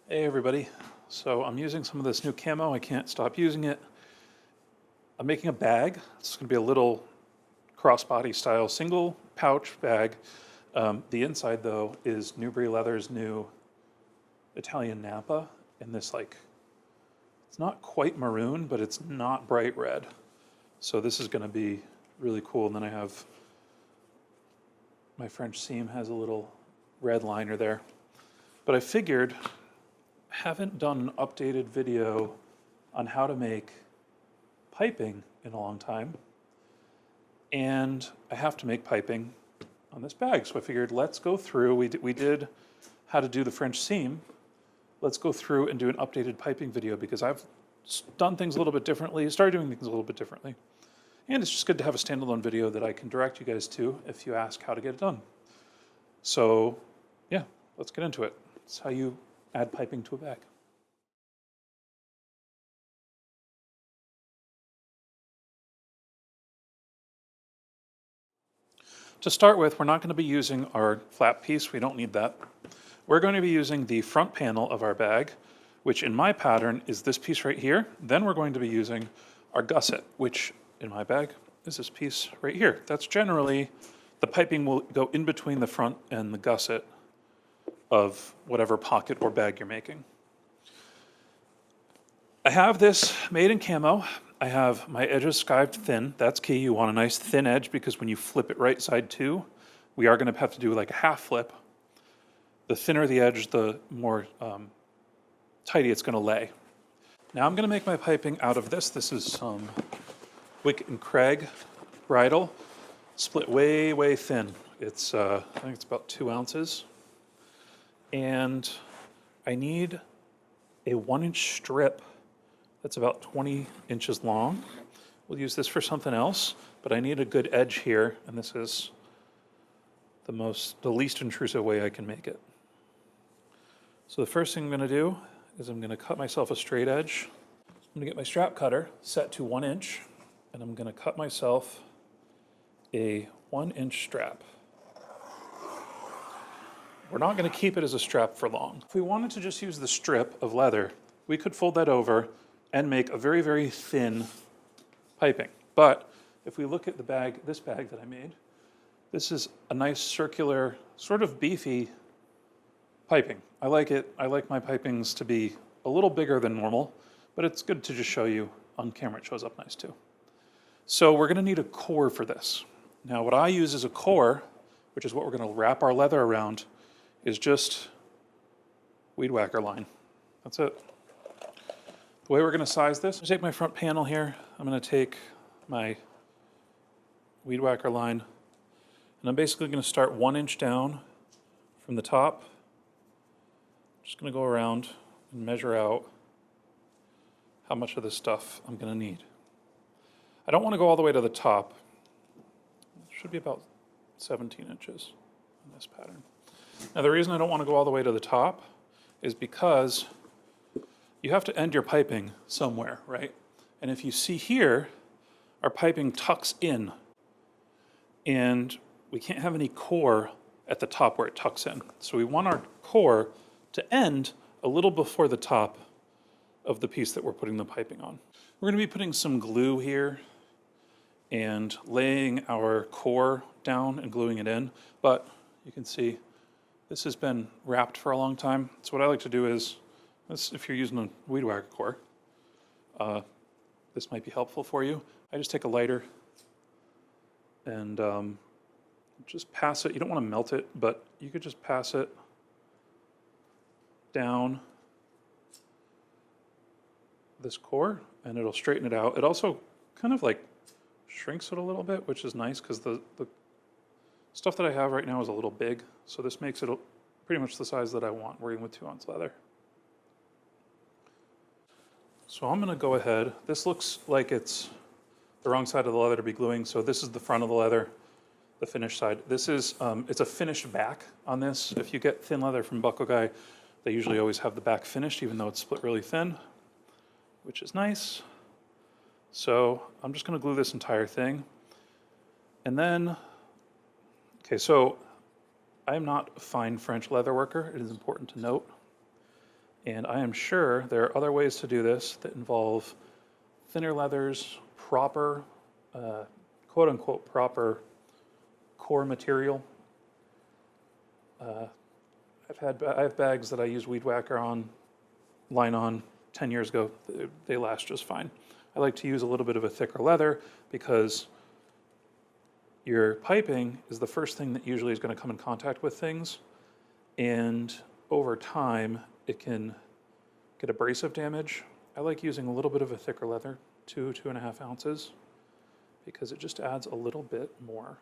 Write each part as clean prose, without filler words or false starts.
Hey everybody. So I'm using some of this new camo. I can't stop using it. I'm making a bag. It's going to be a little crossbody style single pouch bag. The inside though is Newbury Leather's new Italian Napa in this it's not quite maroon, but it's not bright red. So this is going to be really cool. And then I have my French seam has a little red liner there. But I figured haven't done an updated video on how to make piping in a long time, and I have to make piping on this bag. So I figured let's go through, we did how to do the French seam. Let's go through and do an updated piping video because I've done things a little bit differently, started doing things a little bit differently. And it's just good to have a standalone video that I can direct you guys to if you ask how to get it done. So yeah, let's get into it. It's how you add piping to a bag. To start with, we're not going to be using our flap piece. We don't need that. We're going to be using the front panel of our bag, which in my pattern is this piece right here. Then we're going to be using our gusset, which in my bag is this piece right here. That's generally, the piping will go in between the front and the gusset of whatever pocket or bag you're making. I have this made in camo. I have my edges skived thin. That's key. You want a nice thin edge because when you flip it right side too, we are going to have to do like a half flip. The thinner the edge, the more tidy it's going to lay. Now I'm going to make my piping out of this. This is some Wick and Craig bridle, split way, way thin. It's I think it's about 2 ounces. And I need a 1-inch strip that's about 20 inches long. We'll use this for something else, but I need a good edge here, and this is the least intrusive way I can make it. So the first thing I'm gonna do is I'm gonna cut myself a straight edge. I'm gonna get my strap cutter set to 1 inch, and I'm gonna cut myself a 1-inch strap. We're not going to keep it as a strap for long. If we wanted to just use the strip of leather, we could fold that over and make a very, very thin piping. But if we look at the bag, this bag that I made, this is a nice circular, sort of beefy piping. I like it. I like my pipings to be a little bigger than normal, but it's good to just show you on camera. It shows up nice too. So we're going to need a core for this. Now what I use as a core, which is what we're going to wrap our leather around, is just weed whacker line. That's it. The way we're going to size this, I take my front panel here. I'm going to take my weed whacker line, and I'm basically going to start 1 inch down from the top. Just going to go around and measure out how much of this stuff I'm going to need. I don't want to go all the way to the top. It should be about 17 inches in this pattern. Now the reason I don't want to go all the way to the top is because you have to end your piping somewhere, right? And if you see here, our piping tucks in, and we can't have any core at the top where it tucks in. So we want our core to end a little before the top of the piece that we're putting the piping on. We're going to be putting some glue here and laying our core down and gluing it in, but you can see this has been wrapped for a long time. So what I like to do is, if you're using a weed whacker core, this might be helpful for you. I just take a lighter and just pass it. You don't want to melt it, but you could just pass it down this core and it'll straighten it out. It also kind of like shrinks it a little bit, which is nice because the stuff that I have right now is a little big, so this makes it pretty much the size that I want, working with 2 ounce leather. So I'm going to go ahead. This looks like it's the wrong side of the leather to be gluing, so this is the front of the leather, the finished side. This is, it's a finished back on this. If you get thin leather from Buckle Guy, they usually always have the back finished, even though it's split really thin, which is nice. So I'm just going to glue this entire thing. And then, okay, so I am not a fine French leather worker, it is important to note. And I am sure there are other ways to do this that involve thinner leathers, proper, quote unquote, proper core material. I have bags that I use weed whacker on, line on 10 years ago. They last just fine. I like to use a little bit of a thicker leather because your piping is the first thing that usually is going to come in contact with things. And over time, it can get abrasive damage. I like using a little bit of a thicker leather, 2.5 ounces, because it just adds a little bit more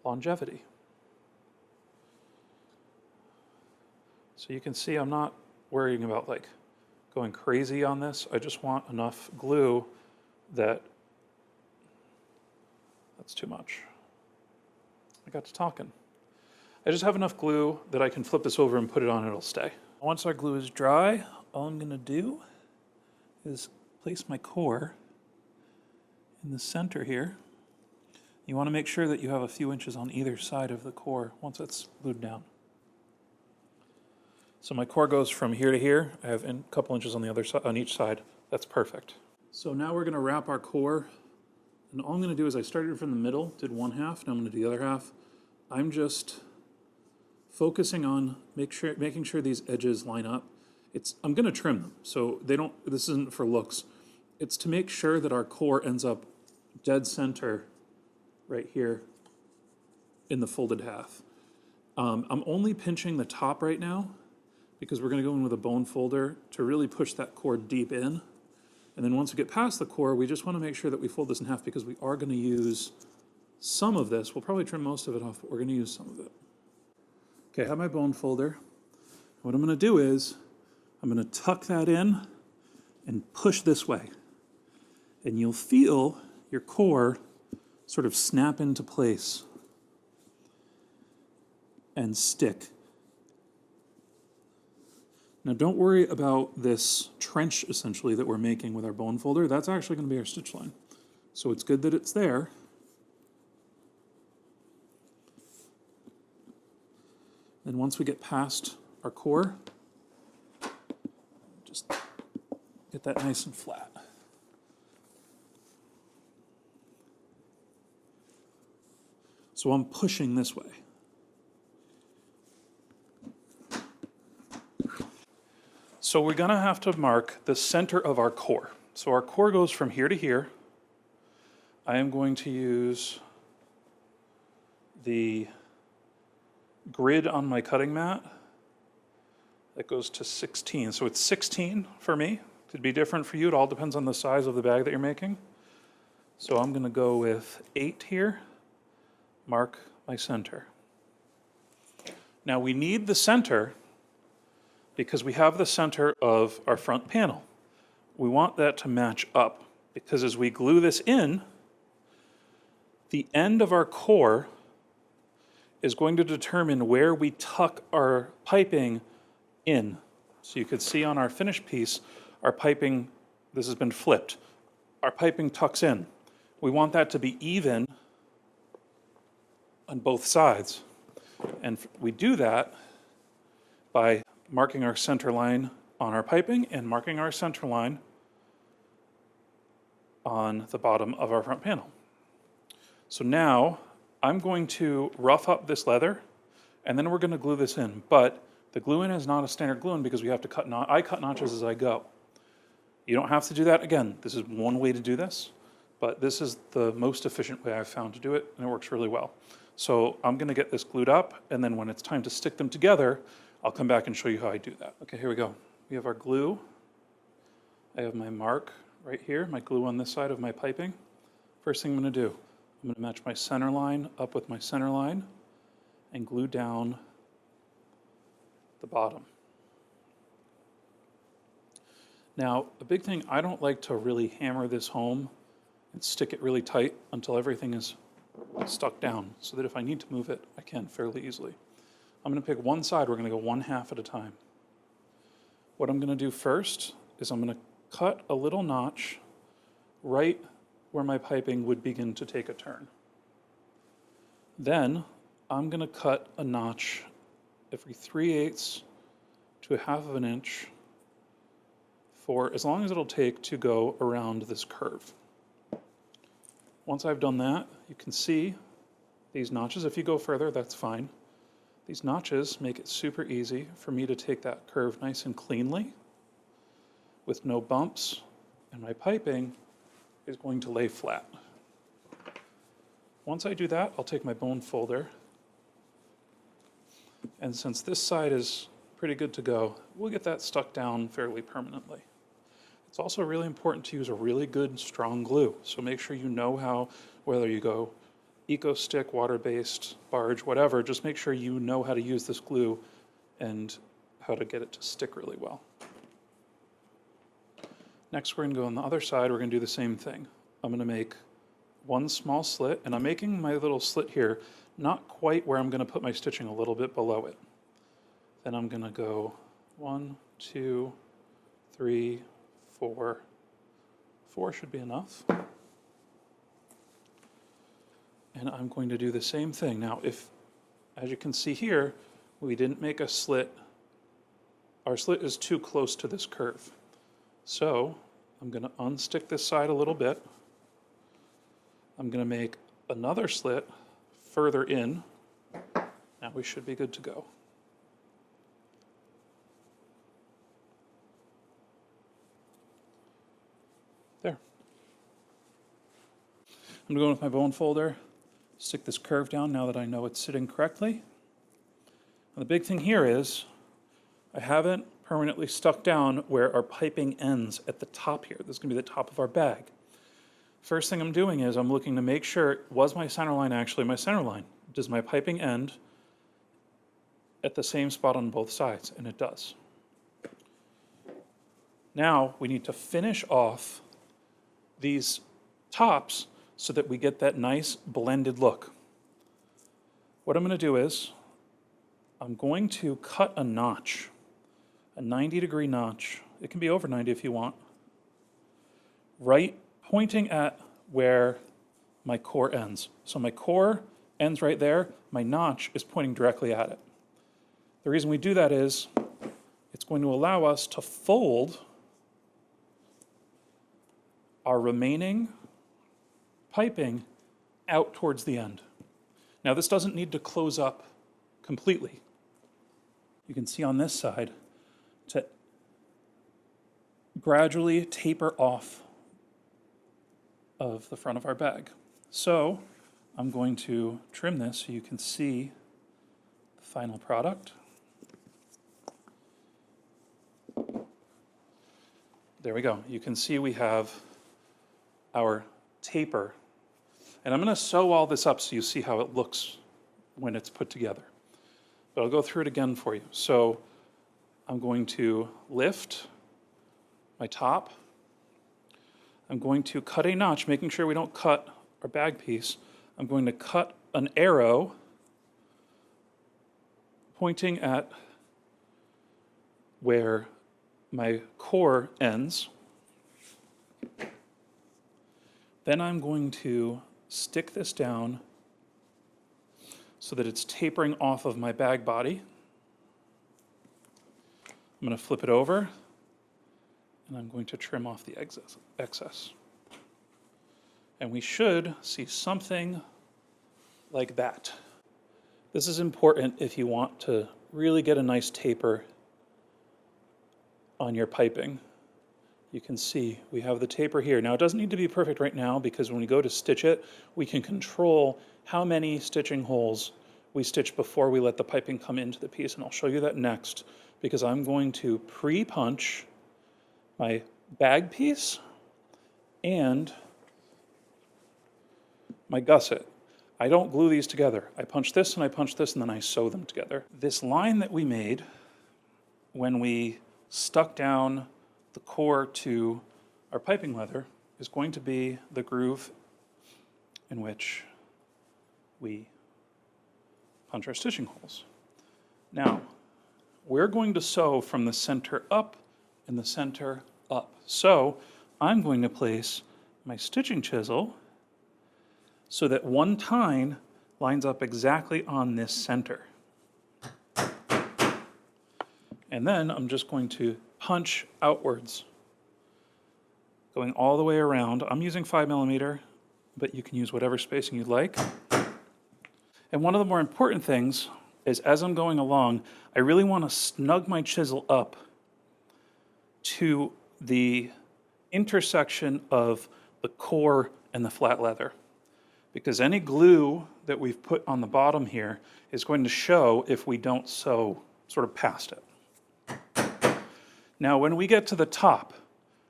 longevity. So you can see I'm not worrying about like going crazy on this. I just want enough glue that's too much. I got to talking. I just have enough glue that I can flip this over and put it on and it'll stay. Once our glue is dry, all I'm gonna do is place my core in the center here. You wanna make sure that you have a few inches on either side of the core once it's glued down. So my core goes from here to here. I have a couple inches on the other side, on each side. That's perfect. So now we're gonna wrap our core, and all I'm gonna do is I started from the middle, did one half, now I'm gonna do the other half. I'm just focusing on making sure these edges line up. I'm gonna trim them, so this isn't for looks. It's to make sure that our core ends up dead center right here in the folded half. I'm only pinching the top right now because we're gonna go in with a bone folder to really push that core deep in. And then once we get past the core, we just wanna make sure that we fold this in half because we are gonna use some of this. We'll probably trim most of it off, but we're gonna use some of it. Okay, I have my bone folder. What I'm gonna do is, I'm gonna tuck that in and push this way. And you'll feel your core sort of snap into place and stick. Now don't worry about this trench essentially that we're making with our bone folder. That's actually gonna be our stitch line. So it's good that it's there. Then once we get past our core, just get that nice and flat. So I'm pushing this way. So we're gonna have to mark the center of our core. So our core goes from here to here. I am going to use the grid on my cutting mat that goes to 16. So it's 16 for me. Could be different for you. It all depends on the size of the bag that you're making. So I'm gonna go with 8 here, mark my center. Now we need the center because we have the center of our front panel. We want that to match up because as we glue this in, the end of our core is going to determine where we tuck our piping in. So you could see on our finished piece, our piping, this has been flipped. Our piping tucks in. We want that to be even on both sides. And we do that by marking our center line on our piping and marking our center line on the bottom of our front panel. So now I'm going to rough up this leather and then we're going to glue this in. But the glue in is not a standard glue in because we have to cut I cut notches as I go. You don't have to do that. Again, this is one way to do this, but this is the most efficient way I've found to do it and it works really well. So I'm going to get this glued up and then when it's time to stick them together, I'll come back and show you how I do that. Okay, here we go. We have our glue. I have my mark right here, my glue on this side of my piping. First thing I'm going to do, I'm going to match my center line up with my center line and glue down the bottom. Now, a big thing, I don't like to really hammer this home and stick it really tight until everything is stuck down so that if I need to move it, I can fairly easily. I'm going to pick one side, we're going to go one half at a time. What I'm going to do first is I'm going to cut a little notch right where my piping would begin to take a turn. Then I'm going to cut a notch every 3/8 to 1/2 of an inch for as long as it'll take to go around this curve. Once I've done that, you can see these notches. If you go further, that's fine. These notches make it super easy for me to take that curve nice and cleanly with no bumps, and my piping is going to lay flat. Once I do that, I'll take my bone folder, and since this side is pretty good to go, we'll get that stuck down fairly permanently. It's also really important to use a really good strong glue, so make sure you know how, whether you go Eco Stick, water-based, barge, whatever, just make sure you know how to use this glue and how to get it to stick really well. Next, we're going to go on the other side. We're going to do the same thing. I'm going to make one small slit, and I'm making my little slit here not quite where I'm going to put my stitching, a little bit below it. Then I'm going to go 1, 2, 3, 4. 4 should be enough. And I'm going to do the same thing. Now, if, as you can see here, we didn't make a slit, our slit is too close to this curve. So I'm going to unstick this side a little bit. I'm going to make another slit further in. Now we should be good to go. There. I'm going to go in with my bone folder, stick this curve down now that I know it's sitting correctly. And the big thing here is I haven't permanently stuck down where our piping ends at the top here. This is going to be the top of our bag. First thing I'm doing is I'm looking to make sure, was my center line actually my center line? Does my piping end at the same spot on both sides? And it does. Now we need to finish off these tops so that we get that nice blended look. What I'm going to do is I'm going to cut a notch, a 90-degree notch. It can be over 90 if you want, right pointing at where my core ends. So my core ends right there, my notch is pointing directly at it. The reason we do that is it's going to allow us to fold our remaining piping out towards the end. Now this doesn't need to close up completely. You can see on this side to gradually taper off of the front of our bag. So I'm going to trim this so you can see the final product. There we go. You can see we have our taper. And I'm going to sew all this up so you see how it looks when it's put together. But I'll go through it again for you. So I'm going to lift my top. I'm going to cut a notch, making sure we don't cut our bag piece. I'm going to cut an arrow pointing at where my core ends. Then I'm going to stick this down so that it's tapering off of my bag body. I'm going to flip it over, and I'm going to trim off the excess. And we should see something like that. This is important if you want to really get a nice taper on your piping. You can see we have the taper here. Now it doesn't need to be perfect right now because when we go to stitch it, we can control how many stitching holes we stitch before we let the piping come into the piece. And I'll show you that next because I'm going to pre-punch my bag piece and my gusset. I don't glue these together. I punch this and I punch this and then I sew them together. This line that we made when we stuck down the core to our piping leather is going to be the groove in which we punch our stitching holes. Now, we're going to sew from the center up and the center up. So I'm going to place my stitching chisel so that one tine lines up exactly on this center. And then I'm just going to punch outwards, going all the way around. I'm using 5mm, but you can use whatever spacing you'd like. And one of the more important things is, as I'm going along, I really want to snug my chisel up to the intersection of the core and the flat leather, because any glue that we've put on the bottom here is going to show if we don't sew sort of past it. Now, when we get to the top,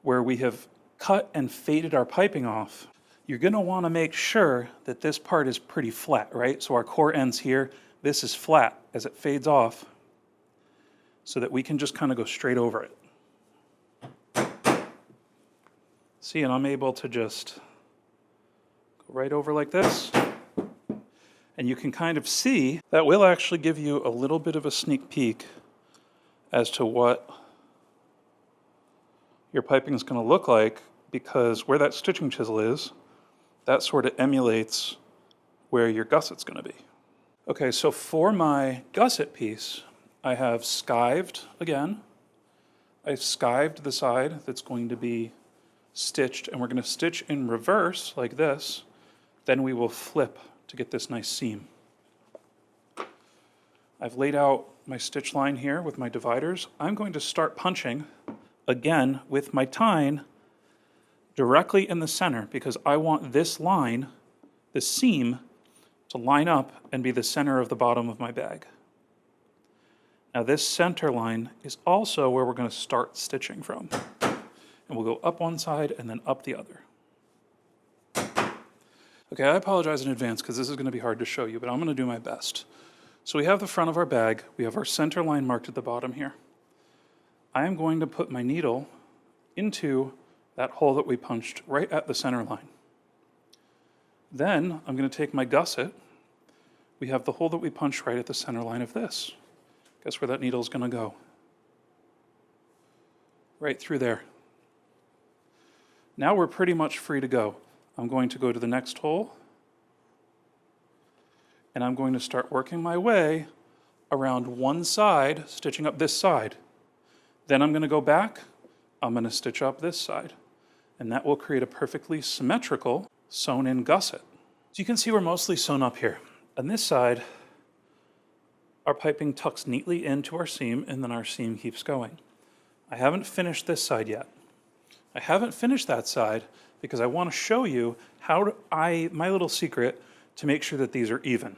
where we have cut and faded our piping off, you're going to want to make sure that this part is pretty flat, right? So our core ends here. This is flat as it fades off, so that we can just kind of go straight over it. See, and I'm able to just go right over like this. And you can kind of see that will actually give you a little bit of a sneak peek as to what your piping is going to look like, because where that stitching chisel is, that sort of emulates where your gusset's going to be. Okay, so for my gusset piece, I have skived again. I've skived the side that's going to be stitched, and we're going to stitch in reverse like this. Then we will flip to get this nice seam. I've laid out my stitch line here with my dividers. I'm going to start punching again with my tine directly in the center, because I want this line, this seam, to line up and be the center of the bottom of my bag. Now this center line is also where we're going to start stitching from. And we'll go up one side and then up the other. Okay, I apologize in advance because this is going to be hard to show you, but I'm going to do my best. So we have the front of our bag. We have our center line marked at the bottom here. I am going to put my needle into that hole that we punched right at the center line. Then I'm going to take my gusset. We have the hole that we punched right at the center line of this. Guess where that needle is going to go? Right through there. Now we're pretty much free to go. I'm going to go to the next hole, and I'm going to start working my way around one side, stitching up this side. Then I'm going to go back, I'm going to stitch up this side, and that will create a perfectly symmetrical sewn-in gusset. So you can see we're mostly sewn up here. On this side, our piping tucks neatly into our seam, and then our seam keeps going. I haven't finished this side yet. I haven't finished that side because I want to show you my little secret to make sure that these are even.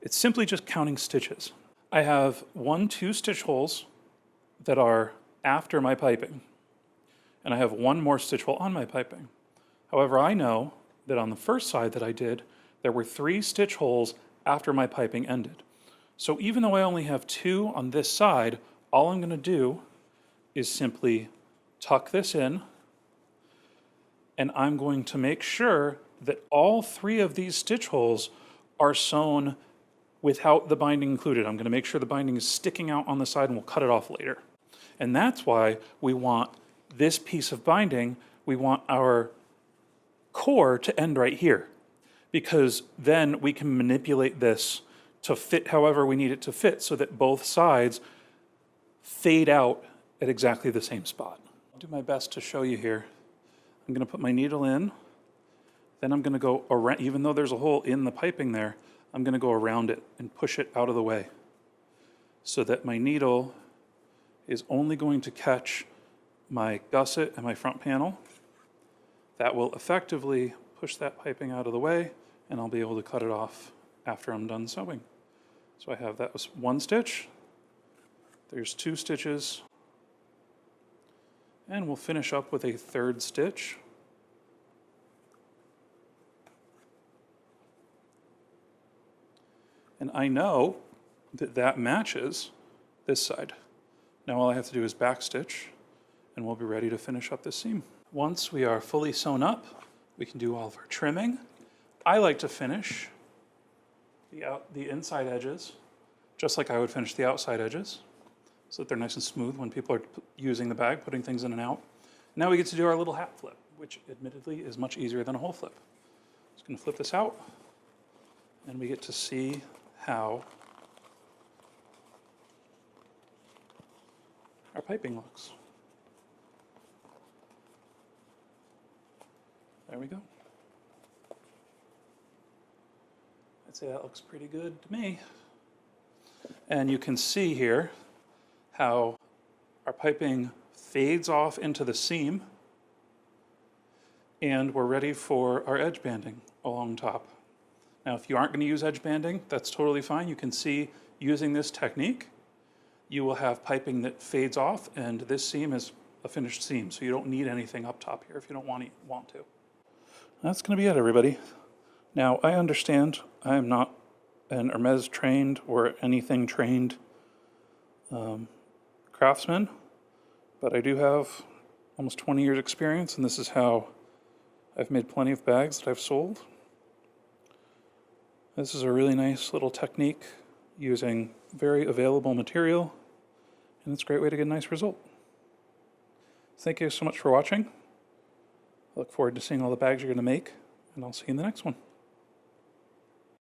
It's simply just counting stitches. I have 2 stitch holes that are after my piping, and I have 1 more stitch hole on my piping. However, I know that on the first side that I did, there were 3 stitch holes after my piping ended. So even though I only have 2 on this side, all I'm going to do is simply tuck this in, and I'm going to make sure that all 3 of these stitch holes are sewn without the binding included. I'm going to make sure the binding is sticking out on the side, and we'll cut it off later. And that's why we want this piece of binding, we want our core to end right here, because then we can manipulate this to fit however we need it to fit, so that both sides fade out at exactly the same spot. I'll do my best to show you here. I'm going to put my needle in, then I'm going to go around, even though there's a hole in the piping there, I'm going to go around it and push it out of the way, so that my needle is only going to catch my gusset and my front panel. That will effectively push that piping out of the way, and I'll be able to cut it off after I'm done sewing. So I have that was 1 stitch, there's 2 stitches, and we'll finish up with a 3rd stitch. And I know that that matches this side. Now all I have to do is back stitch, and we'll be ready to finish up this seam. Once we are fully sewn up, we can do all of our trimming. I like to finish the inside edges just like I would finish the outside edges, so that they're nice and smooth when people are using the bag, putting things in and out. Now we get to do our little hat flip, which admittedly is much easier than a hole flip. Just going to flip this out, and we get to see how our piping looks. There we go. I'd say that looks pretty good to me. And you can see here how our piping fades off into the seam, and we're ready for our edge banding along top. Now, if you aren't going to use edge banding, that's totally fine. You can see using this technique, you will have piping that fades off, and this seam is a finished seam, so you don't need anything up top here if you don't want to. That's going to be it, everybody. Now, I understand I am not an Hermes trained or anything trained craftsman, but I do have almost 20 years experience, and this is how I've made plenty of bags that I've sold. This is a really nice little technique using very available material, and it's a great way to get a nice result. Thank you so much for watching. I look forward to seeing all the bags you're going to make, and I'll see you in the next one.